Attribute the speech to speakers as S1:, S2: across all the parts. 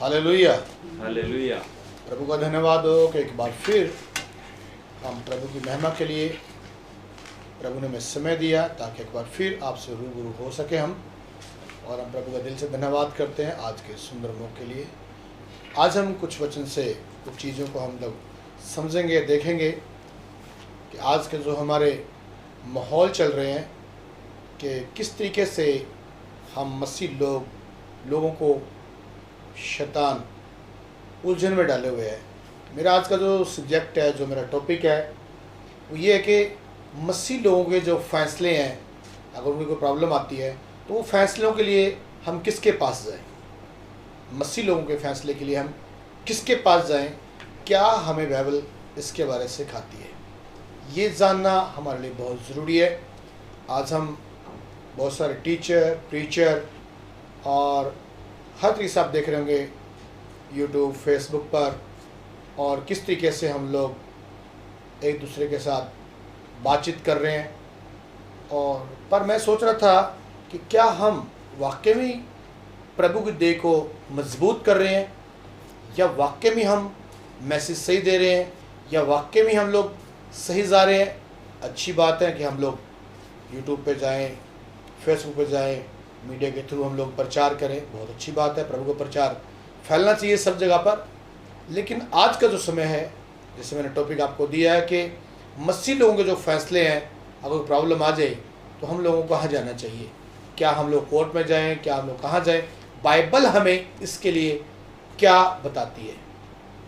S1: Hallelujah.
S2: Hallelujah.
S1: प्रभु का धन्यवाद हो कि एक बार फिर हम प्रभु की महिमा के लिए प्रभु ने हमें समय दिया ताकि एक बार फिर आपसे रूबरू हो सके हम। और हम प्रभु का दिल से धन्यवाद करते हैं आज के सुंदर मौके के लिए। आज हम कुछ वचन से कुछ चीज़ों को हम लोग समझेंगे, देखेंगे कि आज के जो हमारे माहौल चल रहे हैं कि किस तरीके से हम मसीह लोगों को शैतान उलझन में डाले हुए हैं। मेरा आज का जो सब्जेक्ट है, जो मेरा टॉपिक है, वो ये है कि मसीह लोगों के जो फैसले हैं, अगर उनको कोई प्रॉब्लम आती है तो वो फैसलों के लिए हम किसके पास जाएं। मसीह लोगों के फैसले के लिए हम किसके पास जाएं, क्या हमें बाइबल इसके बारे में सिखाती है, ये जानना हमारे लिए बहुत ज़रूरी है। आज हम बहुत सारे टीचर, प्रीचर और हर तरीके से आप देख रहे होंगे यूट्यूब, फेसबुक पर, और किस तरीके से हम लोग एक दूसरे के साथ बातचीत कर रहे हैं। और पर मैं सोच रहा था कि क्या हम वाकई में प्रभु की देह को मजबूत कर रहे हैं, या वाकई में हम मैसेज सही दे रहे हैं, या वाकई में हम लोग सही जा रहे हैं। अच्छी बात है कि हम लोग यूट्यूब पे जाएं, फेसबुक पे जाएं, मीडिया के थ्रू हम लोग प्रचार करें, बहुत अच्छी बात है। प्रभु का प्रचार फैलना चाहिए सब जगह पर। लेकिन आज का जो समय है, जैसे मैंने टॉपिक आपको दिया है कि मसीह लोगों के जो फैसले हैं, अगर कोई प्रॉब्लम आ जाए तो हम लोगों को कहाँ जाना चाहिए, क्या हम लोग कोर्ट में जाएं, क्या हम लोग कहाँ जाएं, बाइबल हमें इसके लिए क्या बताती है।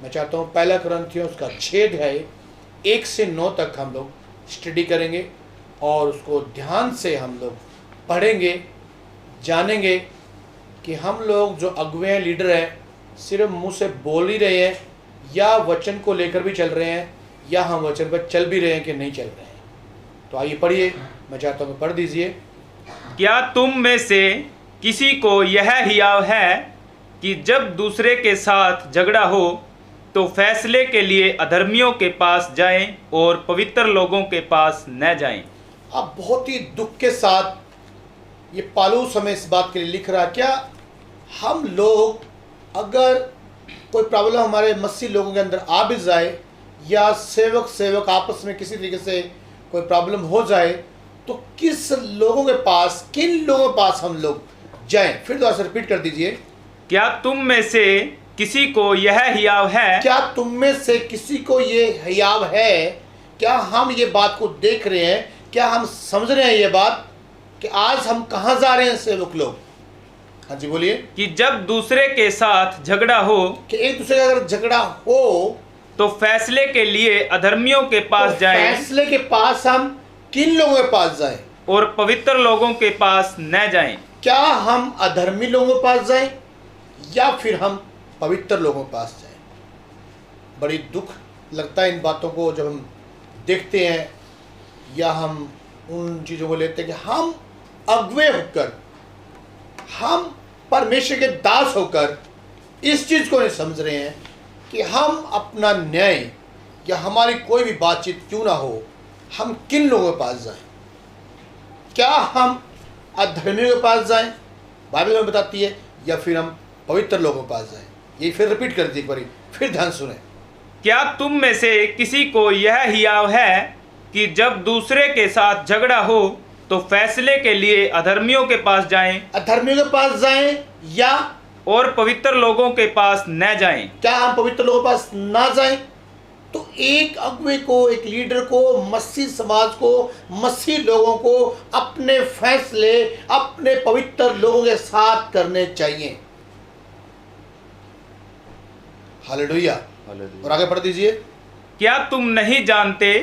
S1: मैं चाहता हूँ पहला कुरिन्थियों उसका 6 अध्याय 1 से 9 तक हम लोग स्टडी करेंगे और उसको ध्यान से हम लोग पढ़ेंगे, जानेंगे कि हम लोग जो अगुवे हैं, लीडर हैं, सिर्फ मुंह से बोल ही रहे हैं या वचन को लेकर भी चल रहे हैं, या हम वचन पर चल भी रहे हैं कि नहीं चल रहे हैं। तो आइए पढ़िए, मैं चाहता हूँ पढ़ दीजिए।
S2: क्या तुम में से किसी को यह हियाव है कि जब दूसरे के साथ झगड़ा हो तो फैसले के लिए अधर्मियों के पास जाएं और पवित्र लोगों के पास न जाएं?
S1: अब बहुत ही दुख के साथ ये पालूस हमें इस बात के लिए लिख रहा है, क्या हम लोग अगर कोई प्रॉब्लम हमारे मसीह लोगों के अंदर आ भी जाए, या सेवक आपस में किसी तरीके से कोई प्रॉब्लम हो जाए, तो किस लोगों के पास, किन लोगों के पास हम लोग जाएं। फिर दोबारा से रिपीट कर दीजिए।
S2: क्या तुम में से किसी को यह हियाव है?
S1: क्या तुम में से किसी को ये हियाव है? क्या हम ये बात को देख रहे हैं, क्या हम समझ रहे हैं ये बात कि आज हम कहाँ जा रहे हैं सेवक लोग? हाँ जी बोलिए।
S2: कि जब दूसरे के साथ झगड़ा हो, कि
S1: एक दूसरे का अगर झगड़ा हो
S2: तो फैसले के लिए अधर्मियों के पास
S1: तो
S2: जाएं,
S1: फैसले के पास हम किन लोगों के पास जाएं?
S2: और पवित्र लोगों के पास न जाएं।
S1: क्या हम अधर्मी लोगों के पास जाएं या फिर हम पवित्र लोगों के पास जाएं? बड़ी दुख लगता है इन बातों को जब हम देखते हैं, या हम उन चीज़ों को लेते हैं कि हम अगुवे होकर, हम परमेश्वर के दास होकर इस चीज़ को नहीं समझ रहे हैं कि हम अपना न्याय या हमारी कोई भी बातचीत क्यों ना हो, हम किन लोगों के पास जाएं। क्या हम अधर्मियों के पास जाएं, बाइबल में बताती है, या फिर हम पवित्र लोगों के पास जाएं। ये फिर रिपीट कर दीजिए एक बारी, फिर ध्यान सुने।
S2: क्या तुम में से किसी को यह हियाव है कि जब दूसरे के साथ झगड़ा हो तो फैसले के लिए अधर्मियों के पास जाएं,
S1: अधर्मियों के पास जाएं, या
S2: और पवित्र लोगों के पास न जाएं?
S1: क्या हम पवित्र लोगों के पास ना जाएं? तो एक अगुवे को, एक लीडर को, मसीह समाज को, मसीह लोगों को अपने फैसले अपने पवित्र लोगों के साथ करने चाहिए। हालेलुया। और आगे पढ़ दीजिए।
S2: क्या तुम नहीं जानते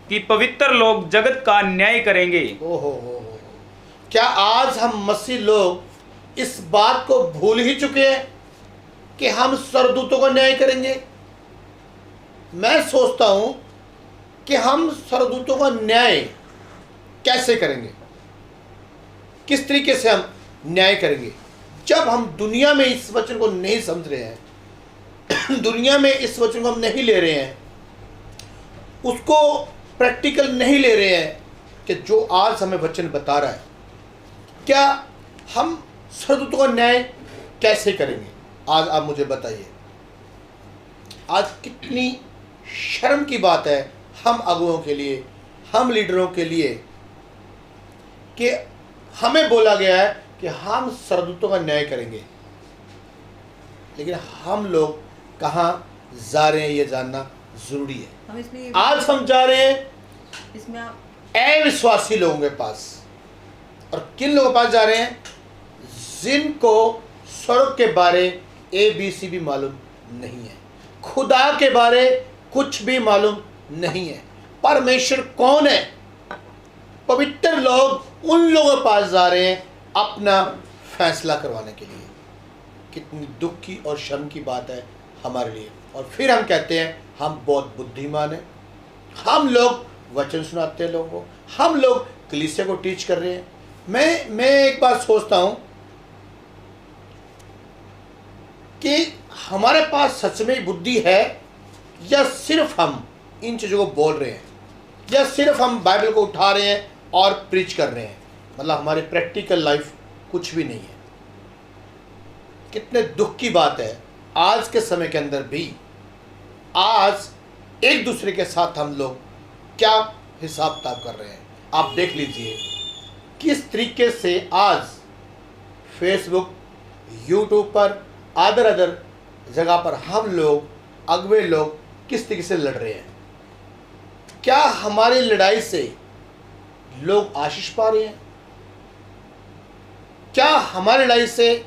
S2: कि पवित्र लोग जगत का न्याय करेंगे?
S1: ओहो हो। क्या आज हम मसीह लोग इस बात को भूल ही चुके हैं कि हम स्वर्गदूतों का न्याय करेंगे? मैं सोचता हूं कि हम स्वर्गदूतों का न्याय कैसे करेंगे, किस तरीके से हम न्याय करेंगे, जब हम दुनिया में इस वचन को नहीं समझ रहे हैं, दुनिया में इस वचन को हम नहीं ले रहे हैं, उसको प्रैक्टिकल नहीं ले रहे हैं कि जो आज हमें वचन बता रहा है। क्या हम स्वर्गदूतों का न्याय कैसे करेंगे? आज आप मुझे बताइए, आज कितनी शर्म की बात है हम अगुओं के लिए, हम लीडरों के लिए, कि हमें बोला गया है कि हम सरदूतों का न्याय करेंगे, लेकिन हम लोग कहाँ जा रहे हैं ये जानना जरूरी है। आज हम जा रहे हैं
S3: इसमें
S1: अविश्वासी लोगों के पास, और किन लोगों के पास जा रहे हैं? जिनको स्वर्ग के बारे ABC भी मालूम नहीं है, खुदा के बारे कुछ भी मालूम नहीं है, परमेश्वर कौन है। पवित्र लोग उन लोगों के पास जा रहे हैं अपना फैसला करवाने के लिए। कितनी दुख की और शर्म की बात है हमारे लिए। और फिर हम कहते हैं हम बहुत बुद्धिमान हैं, हम लोग वचन सुनाते हैं लोगों को, हम लोग कलीसिया को टीच कर रहे हैं। मैं एक बात सोचता हूं कि हमारे पास सच में बुद्धि है, या सिर्फ हम इन चीज़ों को बोल रहे हैं, या सिर्फ हम बाइबल को उठा रहे हैं और प्रीच कर रहे हैं, मतलब हमारी प्रैक्टिकल लाइफ कुछ भी नहीं है। कितने दुख की बात है आज के समय के अंदर भी, आज एक दूसरे के साथ हम लोग क्या हिसाब किताब कर रहे हैं। आप देख लीजिए किस तरीके से आज फेसबुक, यूट्यूब पर, अदर जगह पर हम लोग अगवे लोग किस तरीके से लड़ रहे हैं। क्या हमारी लड़ाई से लोग आशीष पा रहे हैं? क्या हमारी लड़ाई से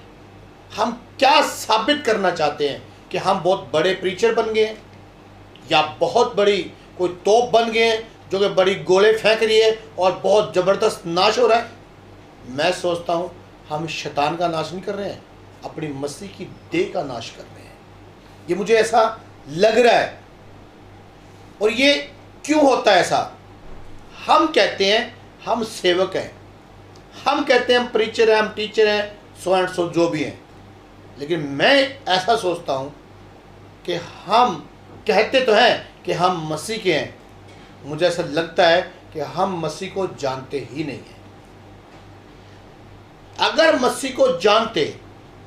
S1: हम क्या साबित करना चाहते हैं कि हम बहुत बड़े प्रीचर बन गए, या बहुत बड़ी कोई तोप बन गए जो कि बड़ी गोले फेंक रही है और बहुत ज़बरदस्त नाश हो रहा है? मैं सोचता हूं हम शैतान का नाश नहीं कर रहे हैं, अपनी मसीह की देह का नाश कर रहे हैं। ये मुझे ऐसा लग रहा है। और ये क्यों होता है ऐसा? हम कहते हैं हम सेवक हैं, हम कहते हैं हम प्रीचर हैं, हम टीचर हैं, सो एंड सो जो भी हैं, लेकिन मैं ऐसा सोचता हूं कि हम कहते तो हैं कि हम मसीह के हैं, मुझे ऐसा लगता है कि हम मसीह को जानते ही नहीं हैं। अगर मसीह को जानते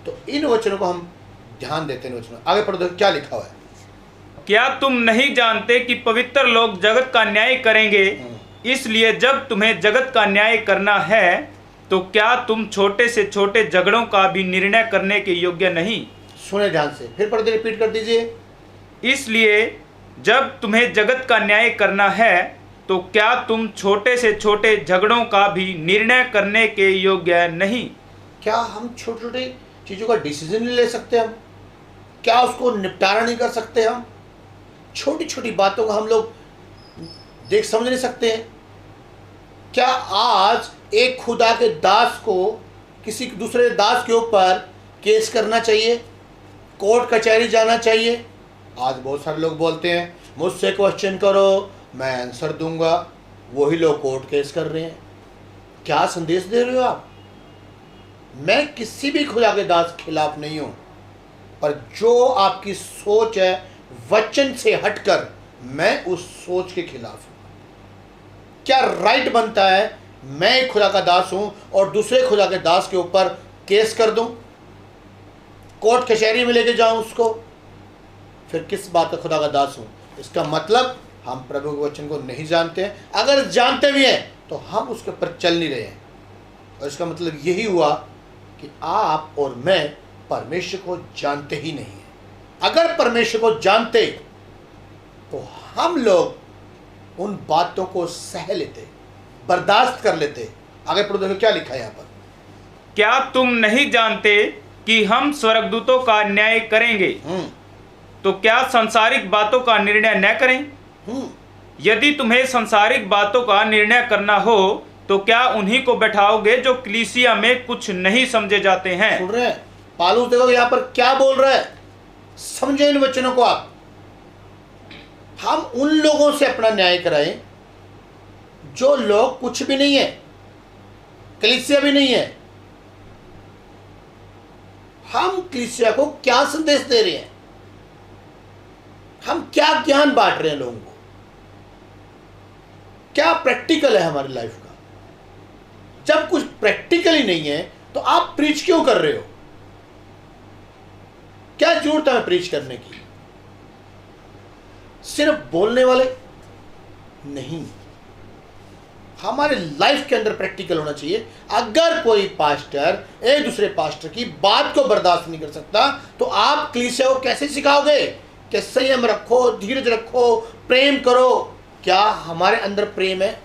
S1: तो इन वचनों को हम ध्यान देते हैं। वचनों आगे पढ़ो, क्या लिखा हुआ है?
S2: क्या तुम नहीं जानते कि पवित्र लोग जगत का न्याय करेंगे? इसलिए जब तुम्हें जगत का न्याय करना है तो क्या तुम छोटे से छोटे झगड़ों का भी निर्णय करने के योग्य नहीं?
S1: सुने ध्यान से, फिर पढ़ते, रिपीट कर दीजिए।
S2: इसलिए जब तुम्हें जगत का न्याय करना है तो क्या तुम छोटे से छोटे झगड़ों का भी निर्णय करने के योग्य नहीं?
S1: क्या हम छोटे छोटे चीज़ों का डिसीजन नहीं ले सकते? हम क्या उसको निपटारा नहीं कर सकते? हम छोटी छोटी बातों को हम लोग देख समझ नहीं सकते हैं? क्या आज एक खुदा के दास को किसी दूसरे दास के ऊपर केस करना चाहिए, कोर्ट कचहरी जाना चाहिए? आज बहुत सारे लोग बोलते हैं मुझसे क्वेश्चन करो मैं आंसर दूंगा, वही लोग कोर्ट केस कर रहे हैं। क्या संदेश दे रहे हो आप? मैं किसी भी खुदा के दास के खिलाफ नहीं हूं, पर जो आपकी सोच है वचन से हटकर, मैं उस सोच के खिलाफ हूं। क्या राइट बनता है मैं एक खुदा का दास हूं और दूसरे खुदा के दास के ऊपर केस कर दूं, कोर्ट कचहरी में लेके जाऊं उसको? फिर किस बात का खुदा का दास हूं? इसका मतलब हम प्रभु के वचन को नहीं जानते हैं। अगर जानते भी हैं तो हम उसके ऊपर चल नहीं रहे हैं, और इसका मतलब यही हुआ कि आप और मैं परमेश्वर को जानते ही नहीं है। अगर परमेश्वर को जानते तो हम लोग उन बातों को सह लेते, बर्दाश्त कर लेते। आगे पढ़ो, देखो क्या लिखा है यहाँ पर।
S2: क्या तुम नहीं जानते कि हम स्वर्गदूतों का न्याय करेंगे? तो क्या सांसारिक बातों का निर्णय न करें? यदि तुम्हें सांसारिक बातों का निर्णय करना हो तो क्या उन्हीं को बैठाओगे जो कलीसिया में कुछ नहीं समझे जाते हैं?
S1: सुन रहे हैं पालूस? देखो यहाँ पर क्या बोल रहा है, समझो इन वचनों को आप। हम उन लोगों से अपना न्याय कराएं जो लोग कुछ भी नहीं है, कलीसिया भी नहीं है। हम कलीसिया को क्या संदेश दे रहे हैं? हम क्या ज्ञान बांट रहे हैं लोगों को? क्या प्रैक्टिकल है हमारी लाइफ का? जब कुछ प्रैक्टिकल ही नहीं है तो आप प्रीच क्यों कर रहे हो? क्या जरूरत है हमें प्रीच करने की? सिर्फ बोलने वाले नहीं, हमारे लाइफ के अंदर प्रैक्टिकल होना चाहिए। अगर कोई पास्टर एक दूसरे पास्टर की बात को बर्दाश्त नहीं कर सकता तो आप कलीसिया को कैसे सिखाओगे कि संयम रखो, धीरज रखो, प्रेम करो? क्या हमारे अंदर प्रेम है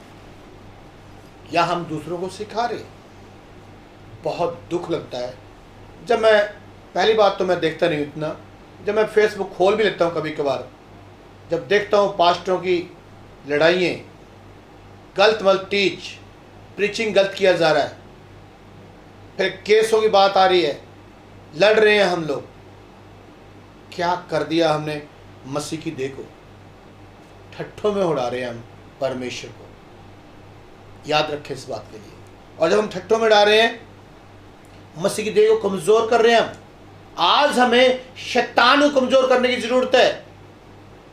S1: या हम दूसरों को सिखा रहे? बहुत दुख लगता है जब मैं, पहली बात तो मैं देखता नहीं इतना, जब मैं फेसबुक खोल भी लेता हूँ कभी कभार, जब देखता हूँ पास्टरों की लड़ाइयाँ, गलत मलत टीच, प्रीचिंग गलत किया जा रहा है, फिर केसों की बात आ रही है, लड़ रहे हैं हम लोग। क्या कर दिया हमने मसीह की देह को? ठट्ठों में उड़ा रहे हैं हम परमेश्वर को। याद रखें इस बात के लिए। और जब हम ठट्ठों में डाल रहे हैं, मसीह की देह को कमजोर कर रहे हैं हम। आज हमें शैतान को कमजोर करने की जरूरत है,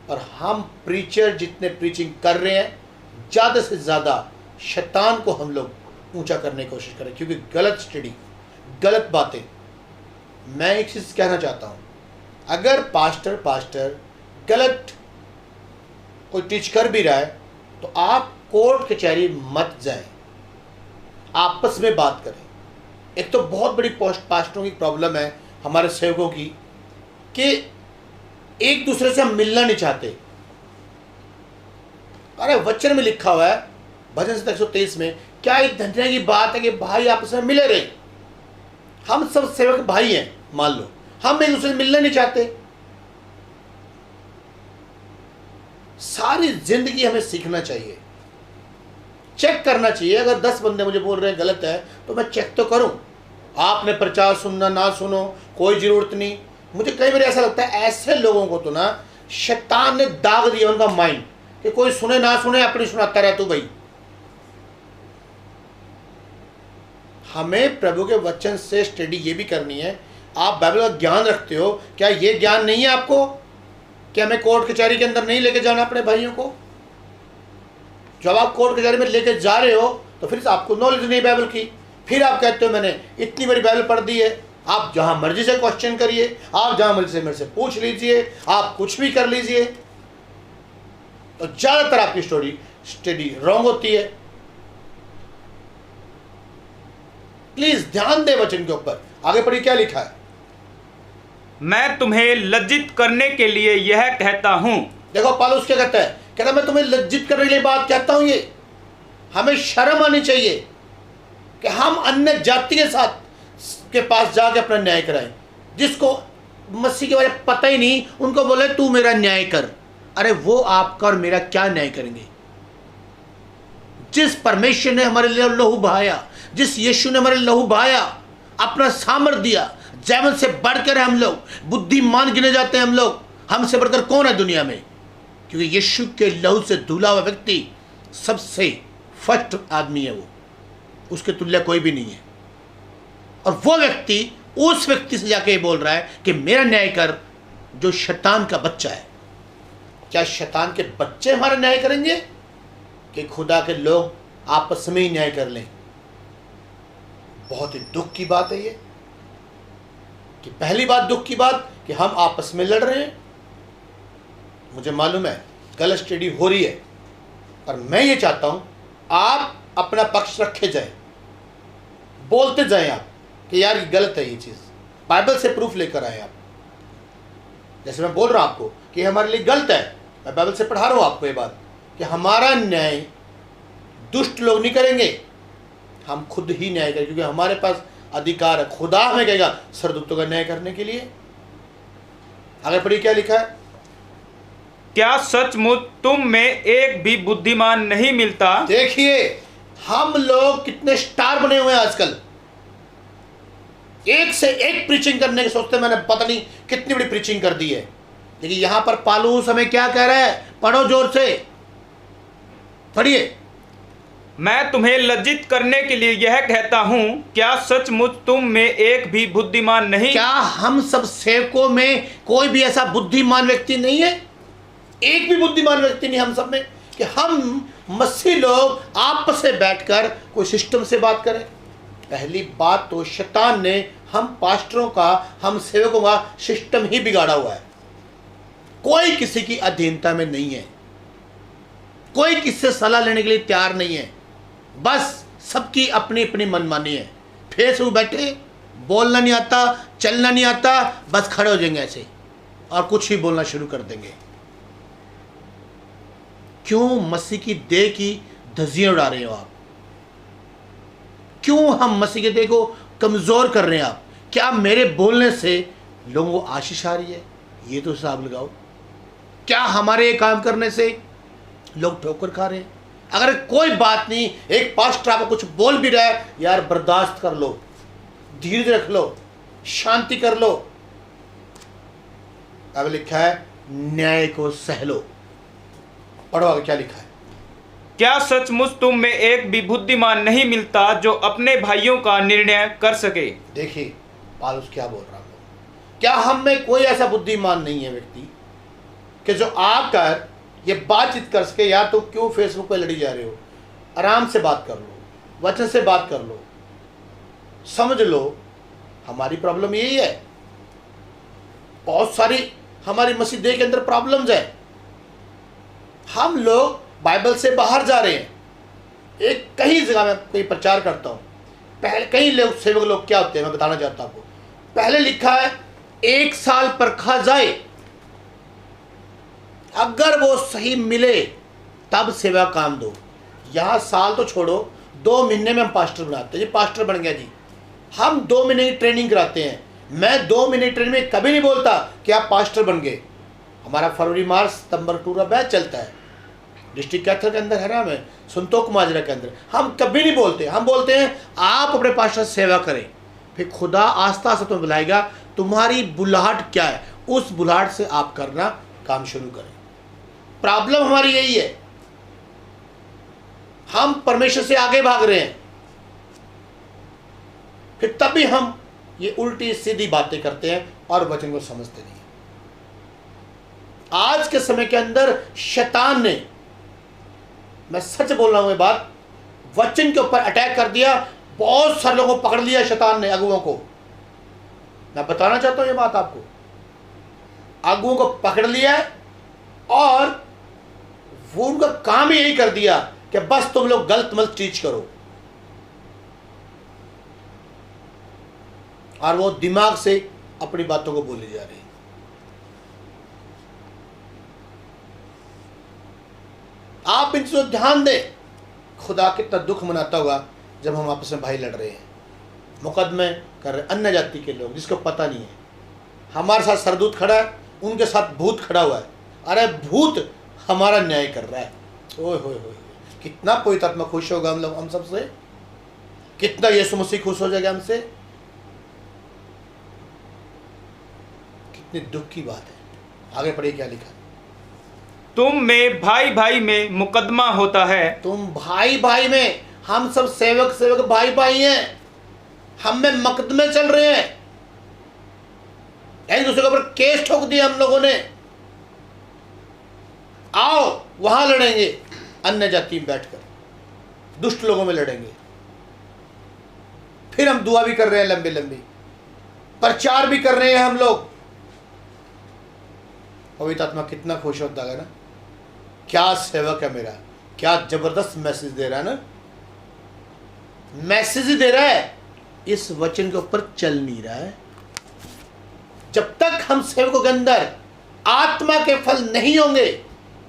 S1: और हम प्रीचर जितने प्रीचिंग कर रहे हैं, ज़्यादा से ज़्यादा शैतान को हम लोग ऊंचा करने की कोशिश करें, क्योंकि गलत स्टडी, गलत बातें। मैं एक चीज़ कहना चाहता हूँ, अगर पास्टर गलत कोई टीच कर भी रहा है तो आप कोर्ट कचहरी मत जाएं, आपस में बात करें। एक तो बहुत बड़ी पास्टरों की प्रॉब्लम है हमारे सेवकों की कि एक दूसरे से हम मिलना नहीं चाहते। अरे वचन में लिखा हुआ है भजन संहिता 123 में, क्या एक धन्य की बात है कि भाई आपस में मिले रहे। हम सब सेवक भाई हैं, मान लो हम एक दूसरे से मिलना नहीं चाहते। सारी जिंदगी हमें सीखना चाहिए, चेक करना चाहिए। अगर 10 बंदे मुझे बोल रहे हैं गलत है तो मैं चेक तो करूं। आपने प्रचार सुनना ना सुनो, कोई जरूरत नहीं। मुझे कई बार ऐसा लगता है ऐसे लोगों को तो ना शैतान ने दाग दिया उनका माइंड कि कोई सुने ना सुने अपनी सुनाता रह तू भाई। हमें प्रभु के वचन से स्टडी ये भी करनी है। आप बाइबल का ज्ञान रखते हो, क्या ये ज्ञान नहीं है आपको कि हमें कोर्ट कचहरी के अंदर नहीं लेके जाना अपने भाइयों को? जब आप कोर्ट कचहरी में लेके जा रहे हो तो फिर आपको नॉलेज नहीं बाइबल की, फिर आप कहते हो मैंने इतनी बड़ी बाइबल पढ़ दी है। आप जहां मर्जी से क्वेश्चन करिए, आप जहां मर्जी से मेरे से पूछ लीजिए, आप कुछ भी कर लीजिए, तो ज्यादातर आपकी स्टडी रॉन्ग होती है। प्लीज ध्यान दे वचन के ऊपर। आगे पढ़िए क्या लिखा है।
S2: मैं तुम्हें लज्जित करने के लिए यह कहता हूं।
S1: देखो पौलुस क्या कहता है, कहता मैं तुम्हें लज्जित करने के लिए बात कहता हूं। ये हमें शर्म आनी चाहिए कि हम अन्य जाति के साथ के पास जाके अपना न्याय कराएं। जिसको मसीह के बारे में पता ही नहीं, उनको बोले तू मेरा न्याय कर। अरे वो आपका और मेरा क्या न्याय करेंगे? जिस परमेश्वर ने हमारे लिए लहू बहाया, जिस यीशु ने हमारे लहू बहाया, अपना सामर्थ दिया, जैमन से बढ़कर हम लोग बुद्धिमान गिने जाते हैं। हम लोग, हमसे बढ़कर कौन है दुनिया में? क्योंकि यीशु के लहू से धुला हुआ व्यक्ति सबसे फर्स्ट आदमी है, वो उसके तुल्य कोई भी नहीं है। और वो व्यक्ति उस व्यक्ति से जाके बोल रहा है कि मेरा न्याय कर, जो शैतान का बच्चा है। क्या शैतान के बच्चे हमारा न्याय करेंगे कि खुदा के लोग आपस में ही न्याय कर लें? बहुत ही दुख की बात है ये कि पहली बात दुख की बात कि हम आपस में लड़ रहे हैं। मुझे मालूम है गलत स्टडी हो रही है, पर मैं ये चाहता हूं आप अपना पक्ष रखे जाए, बोलते जाएं आप कि यार ये गलत है, ये चीज़ बाइबल से प्रूफ लेकर आए आप। जैसे मैं बोल रहा हूं आपको कि हमारे लिए गलत है, मैं बाइबल से पढ़ा रहा हूं आपको ये बात कि हमारा न्याय दुष्ट लोग नहीं करेंगे, हम खुद ही न्याय करेंगे, क्योंकि हमारे पास अधिकार है। खुदा हमें कहेगा सरदूतों का न्याय करने के लिए। आगे पढ़िए क्या लिखा है।
S2: क्या सचमुच तुम में एक भी बुद्धिमान नहीं मिलता? देखिए
S1: हम लोग कितने स्टार बने हुए हैं आजकल, एक से एक प्रीचिंग करने के सोचते, मैंने पता नहीं कितनी बड़ी प्रीचिंग कर दी है। लेकिन यहां पर पौलुस हमें क्या कह रहा है? पढ़ो जोर से, पढ़िए।
S2: मैं तुम्हें लज्जित करने के लिए यह कहता हूं, क्या सचमुच तुम में एक भी बुद्धिमान नहीं?
S1: क्या हम सब सेवकों में कोई भी ऐसा बुद्धिमान व्यक्ति नहीं है? एक भी बुद्धिमान व्यक्ति नहीं हम सब में कि हम मसीह लोग आपस में बैठकर कोई सिस्टम से बात करें। पहली बात तो शैतान ने हम पास्टरों का, हम सेवकों का सिस्टम ही बिगाड़ा हुआ है। कोई किसी की अधीनता में नहीं है, कोई किससे सलाह लेने के लिए तैयार नहीं है, बस सबकी अपनी अपनी मनमानी है। फेसबुक बैठे, बोलना नहीं आता, चलना नहीं आता, बस खड़े हो जाएंगे ऐसे और कुछ ही बोलना शुरू कर देंगे। क्यों मसीह की देह की धज्जियां उड़ा रहे हो आप? क्यों हम मसीह के देह को कमजोर कर रहे हैं आप? क्या मेरे बोलने से लोगों को आशीष आ रही है? ये तो हिसाब लगाओ। क्या हमारे काम करने से लोग ठोकर खा रहे हैं? अगर कोई बात नहीं, एक पास्टर आपको कुछ बोल भी रहा है, यार बर्दाश्त कर लो, धीरज रख लो, शांति कर लो। अब लिखा है न्याय को सह लो। पढ़ो आगे क्या लिखा है।
S2: क्या सचमुच तुम में एक भी बुद्धिमान नहीं मिलता जो अपने भाइयों का निर्णय कर सके?
S1: देखिए पौलुस क्या बोल रहा है। क्या हम में कोई ऐसा बुद्धिमान नहीं है व्यक्ति कि जो आकर ये बातचीत कर सके? यार तुम क्यों फेसबुक पे लड़ी जा रहे हो? आराम से बात कर लो, वचन से बात कर लो, समझ लो। हमारी प्रॉब्लम यही है। बहुत सारी हमारी मसीह देह के अंदर प्रॉब्लम्स है। हम लोग बाइबल से बाहर जा रहे हैं। एक कई जगह में कोई प्रचार करता हूँ, पहले कई लोग सेवक लोग क्या होते हैं मैं बताना चाहता हूँ आपको। पहले लिखा है 1 साल परखा जाए, अगर वो सही मिले तब सेवा काम दो। यहाँ साल तो छोड़ो, 2 महीने में हम पास्टर बनाते हैं। जी पास्टर बन गया जी, हम 2 महीने की ट्रेनिंग कराते हैं। मैं 2 महीने की ट्रेनिंग में कभी नहीं बोलता कि आप पास्टर बन गए। हमारा फरवरी मार्च सितंबर अक्टूबर का बैच चलता है डिस्ट्रिक्ट कैथल के अंदर है ना, में संतोष माजरा के अंदर। हम कभी नहीं बोलते, हम बोलते हैं आप अपने पास्टर सेवा करें, फिर खुदा आस्ता आस्ता तुम्हें बुलाएगा। तुम्हारी बुलाहट क्या है, उस बुलाहट से आप करना काम शुरू करें। प्रॉब्लम हमारी यही है, हम परमेश्वर से आगे भाग रहे हैं, फिर तभी हम ये उल्टी सीधी बातें करते हैं और वचन को समझते नहीं। आज के समय के अंदर शैतान ने, मैं सच बोल रहा हूं ये बात, वचन के ऊपर अटैक कर दिया। बहुत सारे लोगों को पकड़ लिया शैतान ने, अगुओं को। मैं बताना चाहता हूं ये बात आपको, अगुओं को पकड़ लिया और वो उनका काम ही यही कर दिया कि बस तुम लोग गलत मत टीच करो, और वो दिमाग से अपनी बातों को बोली जा रही है। आप इन चीजों ध्यान दें। खुदा कितना दुख मनाता होगा जब हम आपस में भाई लड़ रहे हैं, मुकदमे कर रहे हैं, अन्य जाति के लोग जिसको पता नहीं है। हमारे साथ सरदूत खड़ा है, उनके साथ भूत खड़ा हुआ है। अरे भूत हमारा न्याय कर रहा है। ओए होए होए, कितना पवित्र आत्मा खुश होगा हम लोग, हम सबसे। कितना यीशु मसीह खुश हो जाएगा हमसे। कितनी दुख की बात है। आगे पढ़िए क्या लिखा।
S2: तुम में भाई भाई में मुकदमा होता है।
S1: तुम भाई भाई में, हम सब सेवक सेवक भाई भाई हैं, हम में मुकदमे चल रहे हैं। एक दूसरे के ऊपर केस ठोक दिए हम लोगों ने। आओ वहां लड़ेंगे, अन्य जाति में बैठकर दुष्ट लोगों में लड़ेंगे। फिर हम दुआ भी कर रहे हैं, लंबी लंबी प्रचार भी कर रहे हैं हम लोग। पवित्र आत्मा कितना खुश होता है ना। क्या सेवक है मेरा, क्या जबरदस्त मैसेज दे रहा है ना। मैसेज ही दे रहा है, इस वचन के ऊपर चल नहीं रहा है। जब तक हम सेवकों के अंदर आत्मा के फल नहीं होंगे,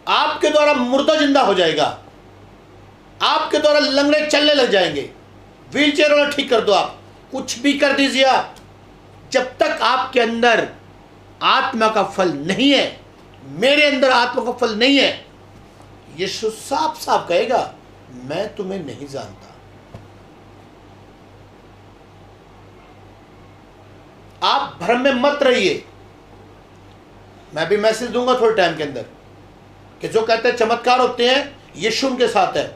S1: आपके द्वारा मुर्दा जिंदा हो जाएगा, आपके द्वारा लंगड़े चलने लग जाएंगे, व्हील चेयर वाला ठीक कर दो, आप कुछ भी कर दीजिए आप। जब तक आपके अंदर आत्मा का फल नहीं है, मेरे अंदर आत्मा का फल नहीं है, यीशु साफ साफ कहेगा मैं तुम्हें नहीं जानता। आप भ्रम में मत रहिए। मैं भी मैसेज दूंगा थोड़े टाइम के अंदर कि जो कहते हैं चमत्कार होते हैं, यीशु उनके साथ है।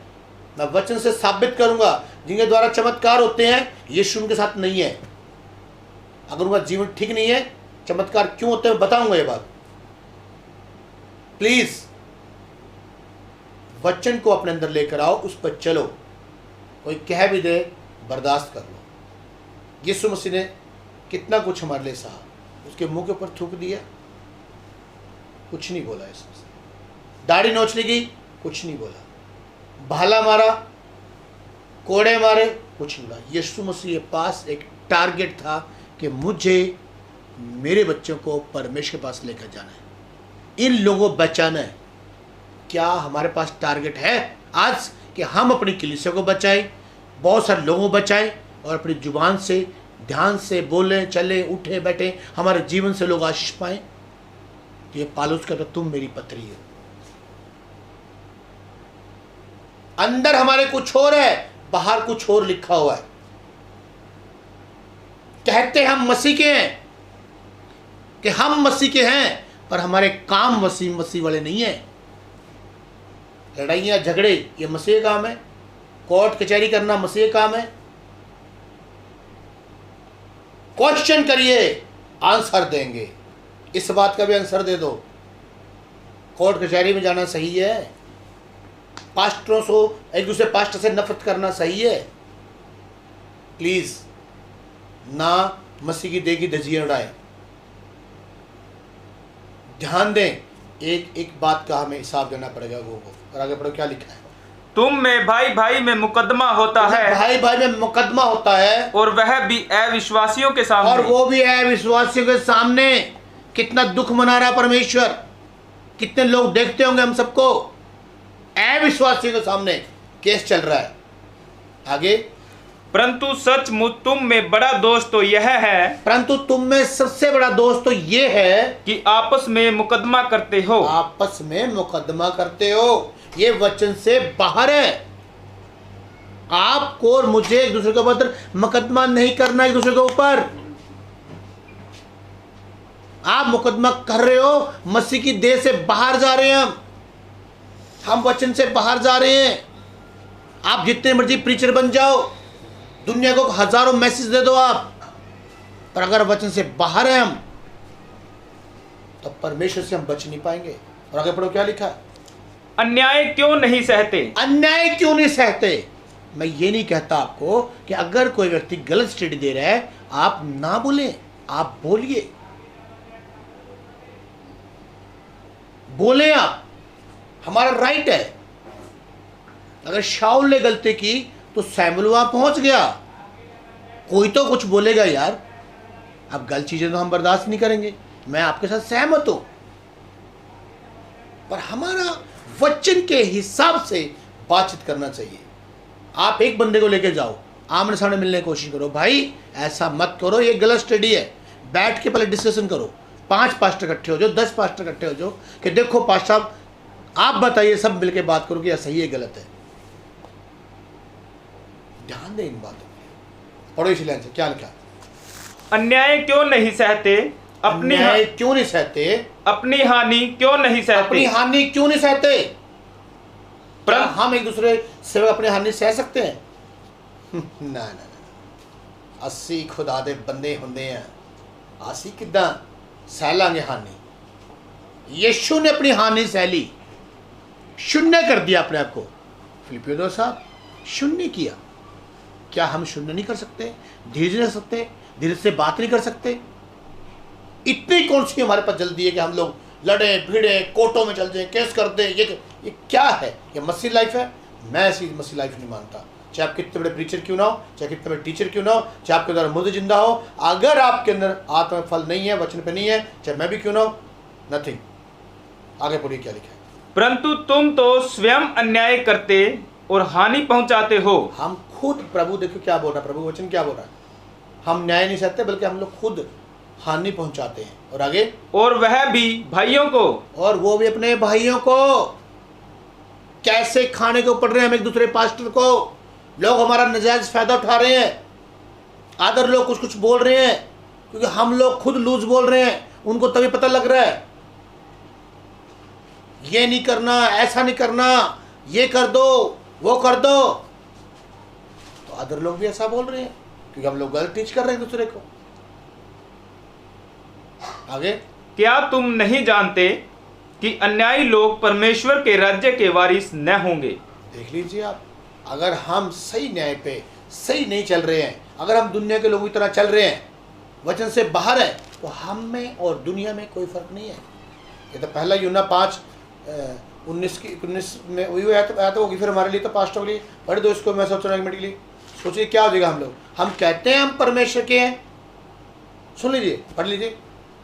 S1: मैं वचन से साबित करूंगा जिनके द्वारा चमत्कार होते हैं, यीशु उनके साथ नहीं है। अगर उनका जीवन ठीक नहीं है, चमत्कार क्यों होते हैं बताऊंगा ये बात। प्लीज वचन को अपने अंदर लेकर आओ, उस पर चलो। कोई कह भी दे, बर्दाश्त कर लो। यीशु मसीह ने कितना कुछ हमारे लिए सहा, उसके मुंह के ऊपर थूक दिया, कुछ नहीं बोला इसमें से। दाढ़ी नोच ली गई, कुछ नहीं बोला। भाला मारा, कोड़े मारे, कुछ नहीं बोला। यीशु मसीह के पास एक टारगेट था कि मुझे मेरे बच्चों को परमेश्वर के पास लेकर जाना है, इन लोगों को बचाना है। क्या हमारे पास टारगेट है आज कि हम अपनी कलीसिया को बचाएं, बहुत सारे लोगों को बचाएं और अपनी जुबान से ध्यान से बोलें, चलें, उठे बैठे, हमारे जीवन से लोग आशीष पाएं? ये पालूस कहता तुम मेरी पत्री हो। अंदर हमारे कुछ और है, बाहर कुछ और लिखा हुआ है। कहते हम मसीह के हैं कि हम मसीह के हैं, पर हमारे काम मसीह वाले नहीं है। लड़ाइयां झगड़े ये मसीह काम है, कोर्ट कचहरी करना मसीह काम है। क्वेश्चन करिए, आंसर देंगे। इस बात का भी आंसर दे दो, कोर्ट कचहरी में जाना सही है? पास्टरों से, एक दूसरे पास्टर से नफरत करना सही है? प्लीज ना मसीह की देह की धज्जियां उड़ाएं। ध्यान दें, एक एक बात का हमें हिसाब देना पड़ेगा लोगों को। और आगे पढ़ो, क्या लिखा है?
S2: तुम में भाई भाई में मुकदमा होता है,
S1: भाई भाई में मुकदमा होता है,
S2: और वह भी अविश्वासियों के सामने।
S1: और वो भी अविश्वासियों के सामने। कितना दुख मना रहा परमेश्वर, कितने लोग देखते होंगे हम सबको, अविश्वासियों के सामने केस चल रहा है। आगे,
S2: परंतु सचमुच तुम में बड़ा दोष तो यह है,
S1: परंतु तुम में सबसे बड़ा दोष तो ये है
S2: कि आपस में मुकदमा करते हो।
S1: आपस में मुकदमा करते हो। ये वचन से बाहर है। आपको और मुझे एक दूसरे के ऊपर मुकदमा नहीं करना, एक दूसरे के ऊपर। आप मुकदमा कर रहे हो, मसीह की देह से बाहर जा रहे हैं हम वचन से बाहर जा रहे हैं। आप जितने मर्जी प्रीचर बन जाओ, दुनिया को हजारों मैसेज दे दो आप, पर अगर वचन से बाहर हैं हम, तो परमेश्वर से हम बच नहीं पाएंगे। और आगे पढ़ो, क्या लिखा है?
S2: अन्याय क्यों नहीं सहते?
S1: अन्याय क्यों नहीं सहते? मैं ये नहीं कहता आपको कि अगर कोई व्यक्ति गलत स्टडी दे रहा है आप ना बोलें, आप बोलिए, बोले आप, हमारा राइट है। अगर शाऊल ने गलती की तो सैमुअल वहां पहुंच गया, कोई तो कुछ बोलेगा यार। अब गलत चीजें तो हम बर्दाश्त नहीं करेंगे, मैं आपके साथ सहमत हूं, पर हमारा वचन के हिसाब से बातचीत करना चाहिए। आप एक बंदे को लेके जाओ, आमने सामने मिलने की कोशिश करो, भाई ऐसा मत करो, ये गलत स्टडी है। बैठ के पहले डिस्कशन करो, 5 पास्टर इकट्ठे हो जाओ, 10 पास्टर इकट्ठे हो जाओ कि देखो पास्टर साहब आप बताइए, सब मिलके बात करो कि यह सही है गलत है। ध्यान दें इन बातों पर। पढ़ो इसी लाइन से, क्या लिखा?
S2: अन्याय क्यों नहीं सहते?
S1: अन्याय क्यों नहीं सहते?
S2: अपनी हानि क्यों नहीं सहते?
S1: अपनी हानि क्यों नहीं सहते? पर हम एक दूसरे से अपनी हानि सह सकते हैं? ना ना ना, 80 खुदा दे बंदे होंगे हैं, आसी किदा सह लांगे हानि? यीशु ने अपनी हानि सह ली, शून्य कर दिया अपने आप को। फिलिपियों 2:7, शून्य किया। क्या हम शून्य नहीं कर सकते? धीरज नहीं रख सकते? धीरज से बात नहीं कर सकते? इतनी कौन सी हमारे पास जल्दी है कि हम लोग लड़े भिड़े, कोर्टों में चल जाए, केस कर दें? ये क्या है? ये मसीह लाइफ है? मैं ऐसी मसीह लाइफ नहीं मानता। चाहे आप कितने बड़े प्रीचर क्यों ना हो, चाहे कितने बड़े टीचर क्यों ना हो, चाहे आपके द्वारा मुर्दे जिंदा हो, अगर आपके अंदर आत्मा फल नहीं है, वचन पे नहीं है, चाहे मैं भी क्यों ना हो, नथिंग। आगे पढ़िए, क्या लिखा है?
S2: परंतु तुम तो स्वयं अन्याय करते और हानि पहुंचाते हो।
S1: हम खुद, प्रभु देखो क्या बोल रहा है, प्रभु वचन क्या बोल रहा है? हम न्याय नहीं सहते, बल्कि हम लोग खुद हानि पहुंचाते हैं। और आगे,
S2: और वह भी भाइयों को, और
S1: वो भी अपने भाइयों को। कैसे खाने को पड़ रहे हैं हम एक दूसरे पास्टर को, लोग हमारा नजायज फायदा उठा रहे हैं, आदर लोग कुछ कुछ बोल रहे हैं, क्योंकि हम लोग खुद लूज बोल रहे हैं, उनको तभी पता लग रहा है ये नहीं करना, ऐसा नहीं करना, ये कर दो, वो कर दो, तो अदर लोग भी ऐसा बोल रहे हैं क्योंकि हम लोग गलत टीच कर रहे हैं दूसरे को। आगे,
S2: क्या तुम नहीं जानते कि अन्यायी लोग परमेश्वर के राज्य के वारिस न होंगे?
S1: देख लीजिए आप, अगर हम सही न्याय पे सही नहीं चल रहे हैं, अगर हम दुनिया के लोगों की तरह चल रहे हैं, वचन से बाहर है तो हम में और दुनिया में कोई फर्क नहीं है। ये तो पहला यूहन्ना 5:19 में वही आया तो होगी फिर हमारे लिए तो पास्टरों के लिए पढ़ दो इसको। मैं सोच रहा हूँ 1 मिनट के लिए सोचिए क्या हो जाएगा। हम कहते हैं हम परमेश्वर के हैं, सुन लीजिए पढ़ लीजिए।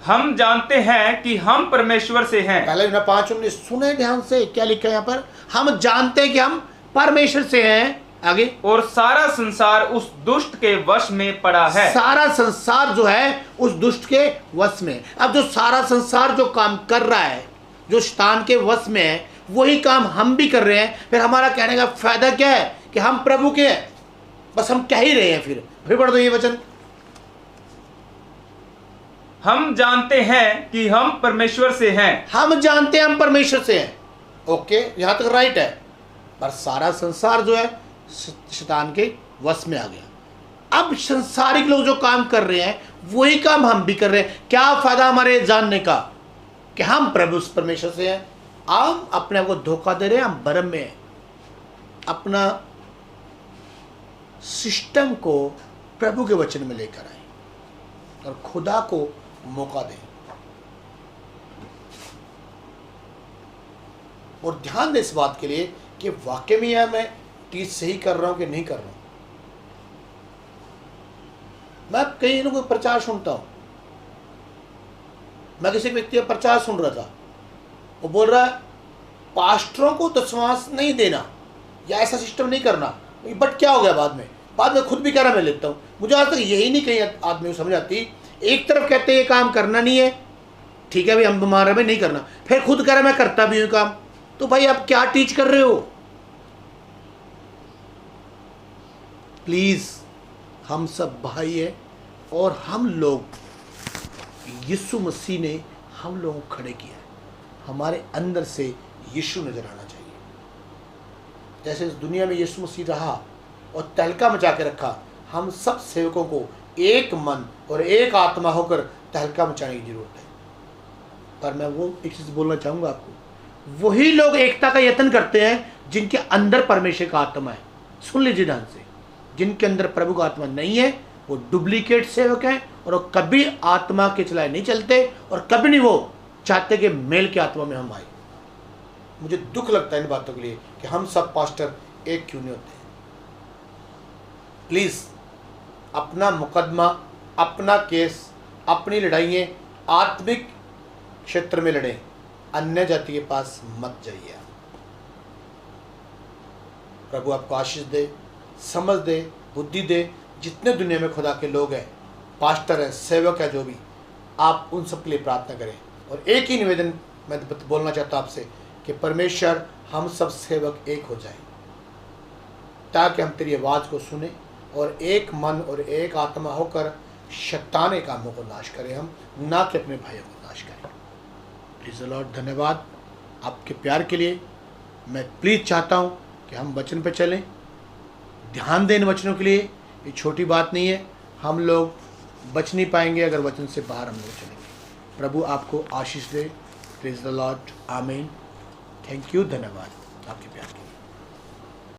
S2: हम जानते हैं कि हम परमेश्वर से हैं।
S1: पहला यूहन्ना 5:19 सुने ध्यान से क्या लिखा है यहाँ पर। हम जानते हैं कि हम परमेश्वर से हैं। आगे,
S2: और सारा संसार उस दुष्ट के वश में पड़ा है।
S1: सारा संसार जो है उस दुष्ट के वश में। अब जो सारा संसार जो काम कर रहा है, जो शैतान के वश में है, वही काम हम भी कर रहे हैं। फिर हमारा कहने का फायदा क्या है कि हम प्रभु के हैं, बस हम कह ही रहे हैं। फिर पढ़ दो ये वचन।
S2: हम जानते हैं कि हम परमेश्वर से हैं।
S1: हम जानते हैं हम परमेश्वर से हैं। ओके, यहां तक राइट है। पर सारा संसार जो है शैतान के वश में आ गया। अब संसारिक लोग जो काम कर रहे हैं वही काम हम भी कर रहे हैं। क्या फायदा हमारे जानने का कि हम प्रभु परमेश्वर से हैं? हम अपने आप को धोखा दे रहे हैं, हम भ्रम में हैं। अपना सिस्टम को प्रभु के वचन में लेकर आए और खुदा को मौका दें। और ध्यान दें इस बात के लिए कि वाकई में यह मैं टीच सही कर रहा हूं कि नहीं कर रहा हूं। मैं कई लोगों को प्रचार सुनता हूं। मैं किसी व्यक्ति का प्रचार सुन रहा था, वो बोल रहा है पास्टरों को दशमांश नहीं देना या ऐसा सिस्टम नहीं करना। बट क्या हो गया बाद में खुद भी कह रहा मैं लेता हूं। मुझे आज तक यही नहीं कहीं आदमी को समझ आती। एक तरफ कहते हैं ये काम करना नहीं है, ठीक है भाई हम बीमार है नहीं करना, फिर खुद कह रहा मैं करता भी हूं काम। तो भाई आप क्या टीच कर रहे हो? प्लीज, हम सब भाई है और हम लोग यीशु मसीह ने हम लोगों को खड़े किया है। हमारे अंदर से यीशु नजर आना चाहिए। जैसे इस दुनिया में यीशु मसीह रहा और तहलका मचा के रखा, हम सब सेवकों को एक मन और एक आत्मा होकर तहलका मचाने की जरूरत है। पर मैं वो एक चीज बोलना चाहूंगा आपको, वही लोग एकता का यत्न करते हैं जिनके अंदर परमेश्वर का आत्मा है। सुन लीजिए ध्यान से, जिनके अंदर प्रभु का आत्मा नहीं है वो डुप्लीकेट सेवक हैं और वो कभी आत्मा के चलाए नहीं चलते और कभी नहीं वो चाहते कि मेल के आत्मा में हम आए। मुझे दुख लगता है इन बातों के लिए कि हम सब पास्टर एक क्यों नहीं होते। प्लीज अपना मुकदमा, अपना केस, अपनी लड़ाइयाँ आत्मिक क्षेत्र में लड़ें, अन्य जाति के पास मत जाइए। प्रभु आपको आशीष दे, समझ दे, बुद्धि दे। जितने दुनिया में खुदा के लोग हैं, पास्टर हैं, सेवक है, जो भी, आप उन सब के लिए प्रार्थना करें। और एक ही निवेदन मैं बोलना चाहता हूं आपसे कि परमेश्वर हम सब सेवक एक हो जाएं, ताकि हम तेरी आवाज़ को सुने और एक मन और एक आत्मा होकर शैतान कामों को नाश करें, हम ना कि अपने भाइयों को नाश करें। प्लीज़ लॉर्ड, धन्यवाद आपके प्यार के लिए। मैं प्लीज़ चाहता हूँ कि हम वचन पे चलें, ध्यान दें इन वचनों के लिए। ये छोटी बात नहीं है। हम लोग बच नहीं पाएंगे अगर वचन से बाहर हम लोग चलेंगे। प्रभु आपको आशीष दे। प्लीज़ द लॉर्ड, आमीन। थैंक यू, धन्यवाद आपके प्यार के लिए।